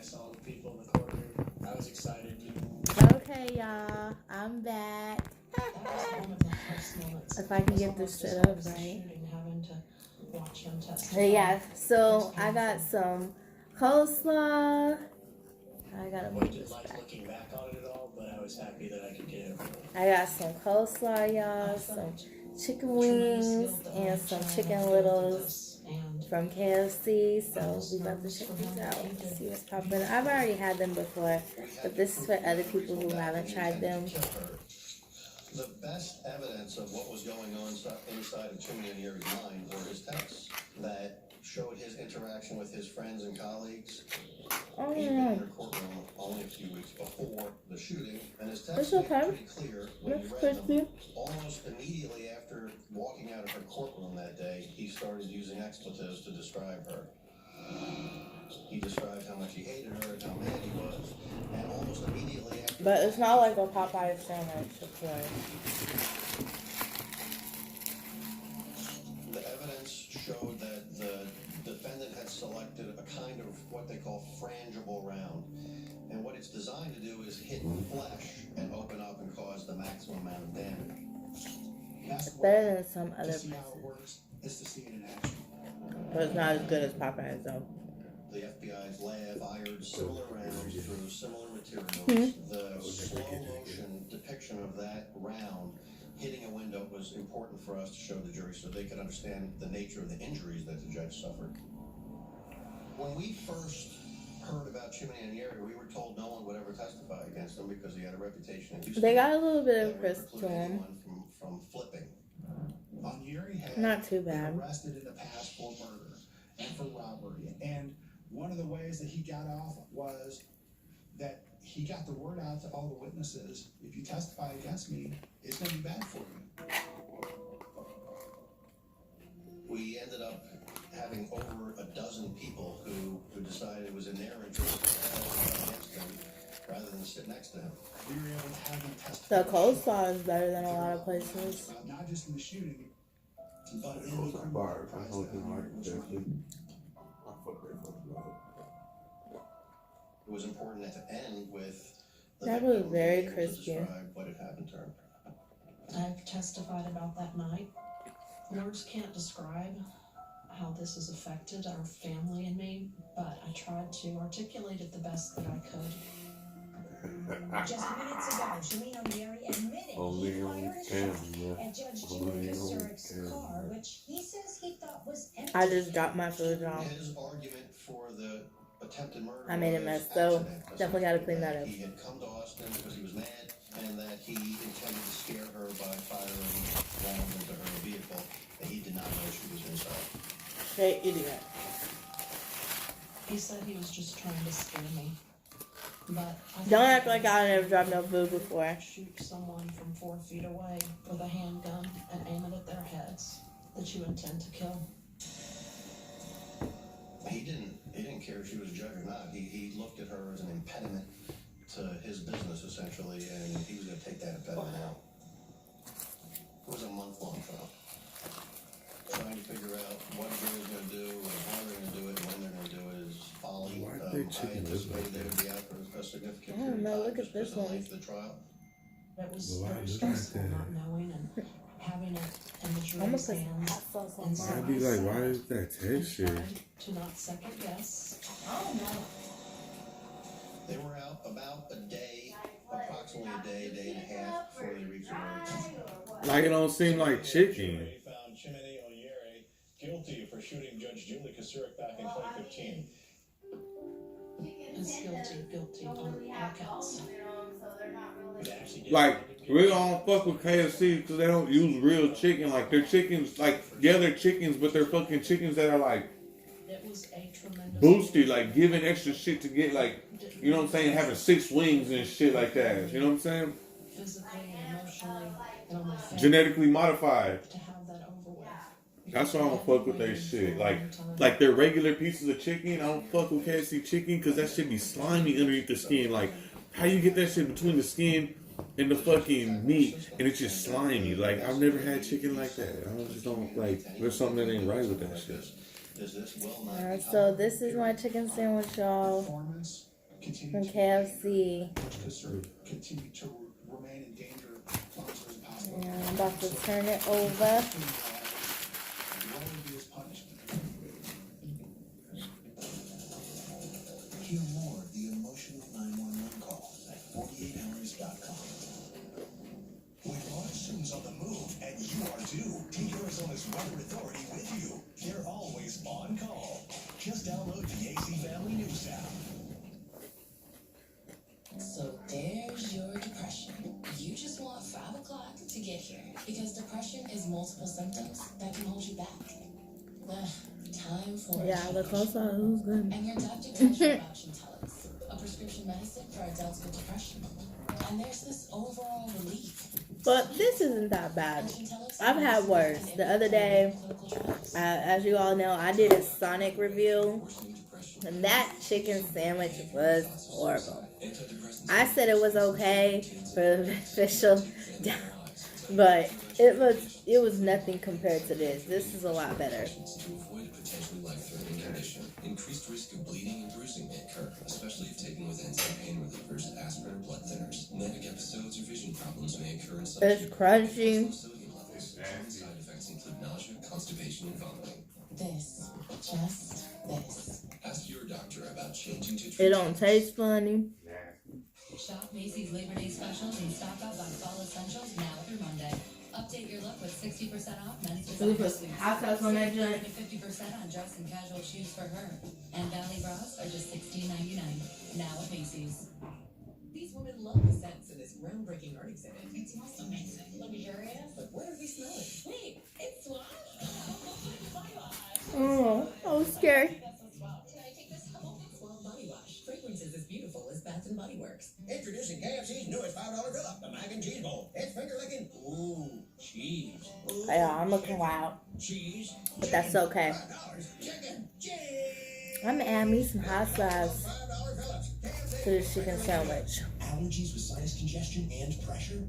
I saw the people in the courtroom. I was excited. Okay, y'all, I'm back. If I can get this set up right. Yeah, so I got some coleslaw. I gotta move this back. Looking back on it at all, but I was happy that I could get it. I got some coleslaw, y'all, some chicken wings, and some chicken littles from KFC. So we about to check these out, see what's popping. I've already had them before, but this is for other people who haven't tried them. The best evidence of what was going on inside of Chimney and Yuri's mind were his texts that showed his interaction with his friends and colleagues. Oh, He'd yeah. been in her courtroom only a few weeks before the shooting, and his texts It's okay. made it pretty clear when It's you read crispy. them. Almost immediately after walking out of her courtroom that day, he started using expletives to describe her. He described how much he hated her and how mad he was, and almost immediately after... But it's not like a Popeyes sandwich, of course. The evidence showed that the defendant had selected a kind of what they call frangible round. And what it's designed to do is hit flesh and open up and cause the maximum amount of damage. It's better than some other To see how it places. works is to see it in action. But it's not as good as Popeyes, though. The FBI's lab fired similar rounds through similar materials. The slow motion depiction of that round hitting a window was important for us to show the jury so they could understand the nature of the injuries that the judge suffered. When we first heard about Chimney and Yeri, we were told no one would ever testify against him because he had a reputation in Houston. They got a little bit of that would crisp to preclude them. anyone from flipping. Yuri had Not too been bad. arrested in the past for murder and for robbery. And one of the ways that he got off was that he got the word out to all the witnesses. If you testify against me, it's going to be bad for you. We ended up having over a dozen people who decided it was in their interest to testify against him rather than sit next to him. We were able to have him testify. The coleslaw is better than a lot of places. Not just in the shooting, but in the Coleslaw criminal bar, I enterprise don't that think he was like running. I fuck that fucking up. It was important at the end with the That was victim very being able to crispy. describe what had happened to her. I've testified about that night. Words can't describe how this has affected our family and me, but I tried to articulate it the best that I could. Just minutes ago, Jimmy O'Leary admitted Only he on fired a camera. shot at Judge Only Jimmy on Kasurik's camera. car, which he says he thought was empty. I just dropped my food off. His argument for the attempted murder I made a was mess, so accident, definitely gotta clean that up. He had come to Austin because he was mad and that he intended to scare her by firing rounds into her vehicle and he did not know she was inside. Straight idiot. He said he was just trying to scare me. But I Don't act like I never dropped no food before. shoot someone from 4 feet away with a handgun and aim it at their heads that you intend to kill. He didn't care if she was a judge or not. He looked at her as an impediment to his business essentially and he was going to take that impediment out. It was a month-long trial. Trying to figure out what a jury was going to do and how they're going to do it and when they're going to do it is folly. Why did they chicken I this like anticipated they would that? be out for a significant I don't period know, of look time at this just because of the one. length of the trial. It was Why very is it stressful like that? not knowing and having it in the I'm gonna jury's put hands. hot sauce on And mine. I'd be like, why is that And texture? tried to not second guess. Oh, no. They were out about a day, approximately a day and a half before they reached a verdict. Like it don't seem like chicken. Jury found Chimney O'Leary guilty for shooting Judge Julie Kasurik back in 2015. Is guilty on all counts. They actually did- Like, we don't fuck with KFC because they don't use real chicken. Like, their chickens, like, yeah, they're chickens, but they're fucking chickens that are, like, It was a tremendous boosted, like, giving extra shit to get, like, you know what I'm saying, having 6 wings and shit like that. You know what I'm saying? physically and emotionally and on my family Genetically modified. to have that over with. That's why I don't fuck with that shit. Like their regular pieces of chicken, I don't fuck with KFC chicken because that shit be slimy underneath the skin. Like, how you get that shit between the skin and the fucking meat and it's just slimy? Like, I've never had chicken like that. I just don't, like, there's something that ain't right with that shit. Is this well Alright, so this is my chicken sandwich, y'all. Performance continue from to KFC. continue to remain in danger as long as possible. Yeah, I'm about to turn it over. What would be his punishment? Hear more of the emotional 911 call at 48hours.com. When monsoon's on the move and you are too, take Arizona's Weather Authority with you. They're always on call. Just download the AC Family News app. So there's your depression. You just want 5 o'clock to get here because depression is multiple symptoms that can hold you back. Time for Yeah, the coleslaw was good. And your doctor tells you about Chintellix, a prescription medicine for adults with depression. And there's this overall relief. But this isn't that bad. I've had worse. The other day, as you all know, I did a Sonic review, and that chicken sandwich was horrible. I said it was okay for the official, but it was nothing compared to this. This is a lot better. To avoid a potentially life-threatening condition, increased risk of bleeding and bruising may occur, especially if taken with enzyme pain relievers, aspirin, or blood thinners. Manic episodes or vision problems may occur in some It's crunchy. sodium levels. Side effects include nausea, constipation, and vomiting. This, just this. Ask your doctor about changing to It don't taste funny. Shop Macy's Labor Day specials and stock up on fall essentials now through Monday. Update your look with 60% off men's design Hot sauce on that joint. 50% on dress and casual shoes for her. And Valley bras are just $16.99. Now at Macy's. These women love the scents in this groundbreaking art exhibit. It smells amazing. Luxurious? But what are we smelling? Wait, it's Slaw. Oh, I was scared. Slaw Body Wash. Fragrances as beautiful as Bath and Body Works. Introducing KFC's newest $5 fill-up, the Mac and Cheese Bowl. It's finger-licking. Ooh, cheese. Ooh, Yeah, I'm looking wild. cheese. But that's okay. $5. Chicken. Cheese. I'm gonna add me some hot sauce $5 fill-ups. KFC. to this chicken sandwich. Allergies with sinus congestion and pressure?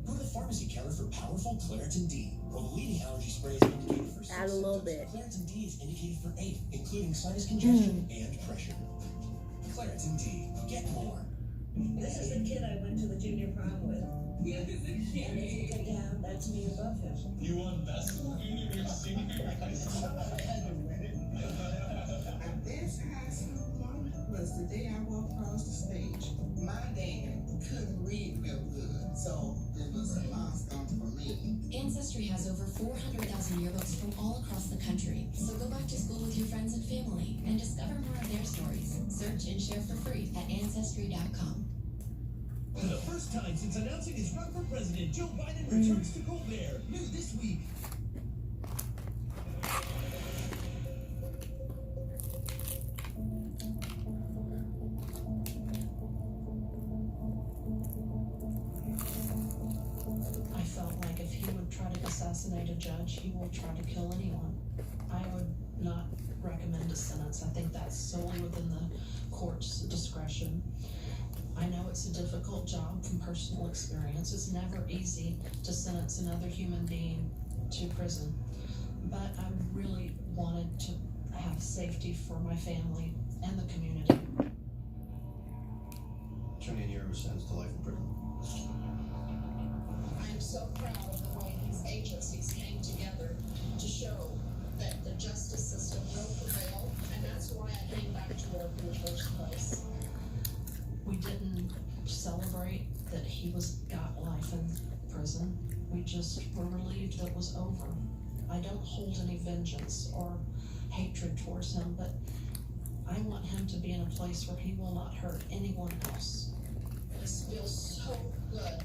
Go to the pharmacy counter for powerful Claritin D. Well, the leading allergy spray is indicated for 6 Add a little symptoms. bit. Claritin D is indicated for 8, including sinus congestion and pressure. Claritin D. Get more. This is the kid I went to the junior prom with. And if you get down, that's me above him. You won best junior senior high school. This high school moment was the day I walked across the stage. My dad couldn't read real good, so it was a milestone for me. Ancestry has over 400,000 yearbooks from all across the country. So go back to school with your friends and family and discover more of their stories. Search and share for free at Ancestry.com. For the first time since announcing his run for president, Joe Biden returns to Colbert. New this week. I felt like if he would try to assassinate a judge, he will try to kill anyone. I would not recommend a sentence. I think that's solely within the court's discretion. I know it's a difficult job from personal experience. It's never easy to sentence another human being to prison. But I really wanted to have safety for my family and the community. 28 years sentenced to life in prison. I am so proud of the way these agencies came together to show that the justice system will prevail, and that's why I came back to work in the first place. We didn't celebrate that he got life in prison. We just were relieved that it was over. I don't hold any vengeance or hatred towards him, but I want him to be in a place where he will not hurt anyone else. This feels so good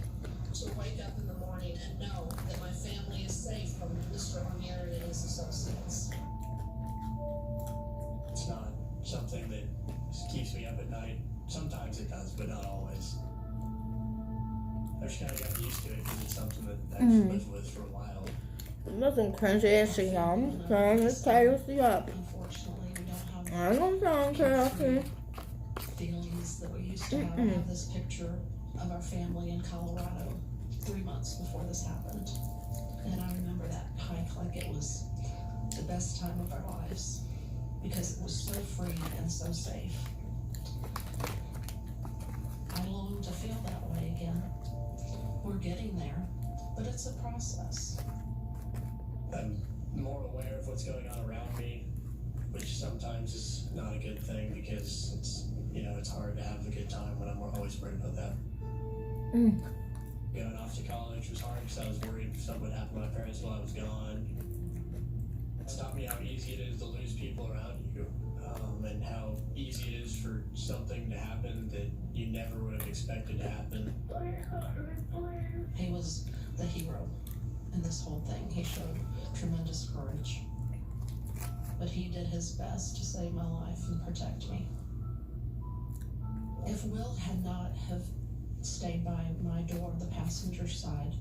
to wake up in the morning and know that my family is safe from Mr. Ramirez and his associates. It's not something that keeps me up at night. Sometimes it does, but not always. I've just kind of gotten used to it because it's something that I've lived with for a while. Nothing crunchy as she I'm trying to KFC up. Unfortunately, we don't have I don't sound KFC. feelings that we used to have. I have this picture of our family in Colorado 3 months before this happened. And I remember that hike like it was the best time of our lives because it was so free and so safe. it's a process. I'm more aware of what's going on around me, which sometimes is not a good thing because it's, you know, it's hard to have a good time when I'm always worried about that. Going off to college was hard because I was worried something would happen to my parents while I was gone. It's taught me how easy it is to lose people around you, and how easy it is for something to happen that you never would have expected to happen. He was the hero in this whole thing. He showed tremendous courage. But he did his best to save my life and protect me. If Will had not have stayed by my door, the passenger side,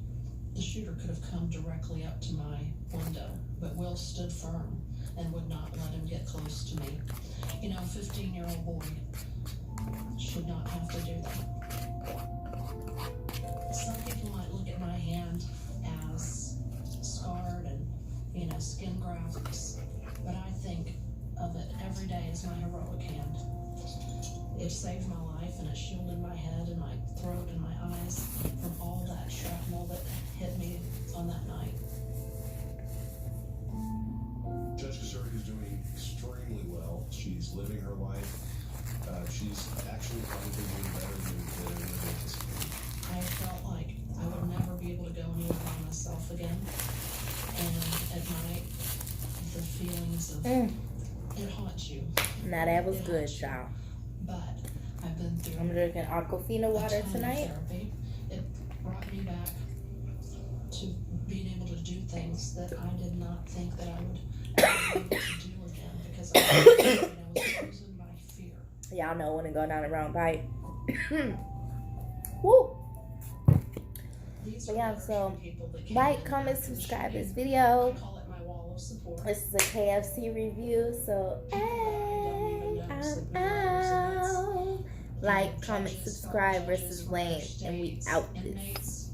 the shooter could have come directly up to my window. But Will stood firm and would not let him get close to me. You know, a 15-year-old boy should not have to do that. Some people might look at my hand as scarred and, you know, skin grafts, but I think of it every day as my heroic hand. It saved my life and it shielded my head and my throat and my eyes from all that shrapnel that hit me on that night. Judge Kasuri is doing extremely well. She's living her life. She's actually probably doing better than anticipated. I felt like I would never be able to go anywhere by myself again. And at night, the feelings of it haunts you. Now that was good, y'all. But I've been through. I'm drinking Aquafina water a ton of tonight. Therapy. It brought me back to being able to do things that I did not think that I would ever be able to do again because I was frozen by fear. Y'all know when to go down the wrong pipe. Woo! But yeah, so like, comment, subscribe this video. This is a KFC review, so hey, I'm out. Like, comment, subscribe versus Lane, and we out this.